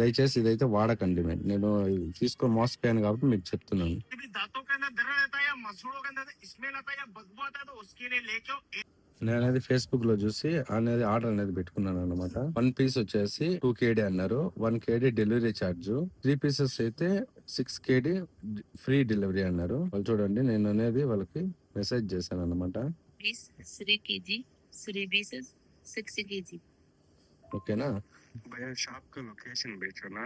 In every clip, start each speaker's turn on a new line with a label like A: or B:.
A: దయచేసి ఇదైతే వాడకండి. నేను తీసుకొని మోసపోయాను కాబట్టి మీకు చెప్తున్నాను. నేననేది ఫేస్బుక్ లో చూసి అనేది ఆర్డర్ అనేది పెట్టుకున్నాను అనమాట. 1 పీస్ వచ్చేసి 2 KD అన్నారు. 1 KD డెలివరీ ఛార్జ్, 3 పీసెస్ అయితే 6 KD ఫ్రీ డెలివరీ అన్నారు. వాళ్ళు చూడండి, నేను అనేది వాళ్ళకి మెసేజ్ చేశాను అనమాట.
B: 3 kg 3 pieces 60 kg.
A: ఓకేనా?
C: भैया शॉप का लोकेशन भेजो ना,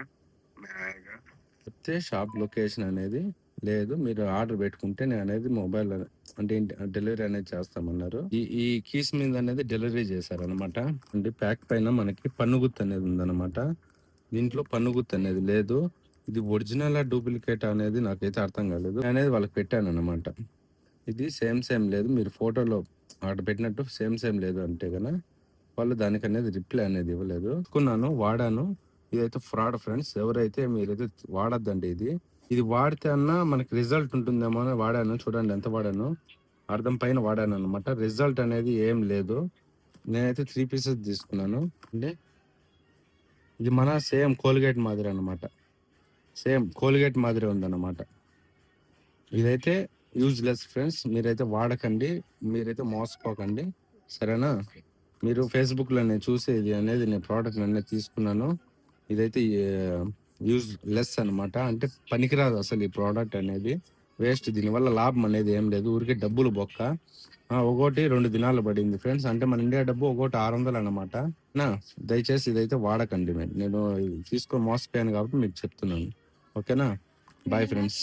C: मैं आएगा.
A: చెప్తే షాప్ లొకేషన్ అనేది లేదు, మీరు ఆర్డర్ పెట్టుకుంటే నేను అనేది మొబైల్ అంటే డెలివరీ అనేది చేస్తామన్నారు. ఈ కీస్ మీద అనేది డెలివరీ చేశారనమాట. అంటే ప్యాక్ పైన మనకి పన్నుగుత్తు అనేది ఉందన్నమాట. దీంట్లో పన్నుగుత్తు అనేది లేదు. ఇది ఒరిజినల్ డూప్లికేట్ అనేది నాకైతే అర్థం కాలేదు. అనేది వాళ్ళకి పెట్టాను అనమాట. ఇది సేమ్ లేదు, మీరు ఫోటోలో ఆర్డర్ పెట్టినట్టు సేమ్ లేదు అంటే కనుక వాళ్ళు దానికి అనేది రిప్లై అనేది ఇవ్వలేదు. వాడాను. ఇదైతే ఫ్రాడ్ ఫ్రెండ్స్. ఎవరైతే మీరైతే వాడద్దండి. ఇది వాడితే అన్నా మనకి రిజల్ట్ ఉంటుందేమో అని వాడాను. చూడండి ఎంత వాడాను, అర్థం పైన వాడాను అనమాట. రిజల్ట్ అనేది ఏం లేదు. నేనైతే 3 పీసెస్ తీసుకున్నాను అంటే ఇది మన సేమ్ కోల్గేట్ మాదిరి అనమాట. సేమ్ కోల్గేట్ మాదిరి ఉందన్నమాట. ఇదైతే యూజ్లెస్ ఫ్రెండ్స్. మీరైతే వాడకండి, మీరైతే మోసపోకండి, సరేనా? మీరు ఫేస్బుక్లో నేను చూసేది అనేది నేను ప్రోడక్ట్ అనేది తీసుకున్నాను. ఇదైతే యూజ్ లెస్ అనమాట. అంటే పనికిరాదు అసలు ఈ ప్రోడక్ట్ అనేది, వేస్ట్. దీనివల్ల లాభం అనేది ఏం లేదు, ఊరికే డబ్బులు బొక్క. ఒకటి 2 దినాలు పడింది ఫ్రెండ్స్. అంటే మన ఇండియా డబ్బు ఒకటి 600 అనమాట. దయచేసి ఇదైతే వాడకండి. నేను తీసుకొని మోసపోయాను కాబట్టి మీకు చెప్తున్నాను. ఓకేనా? Bye friends.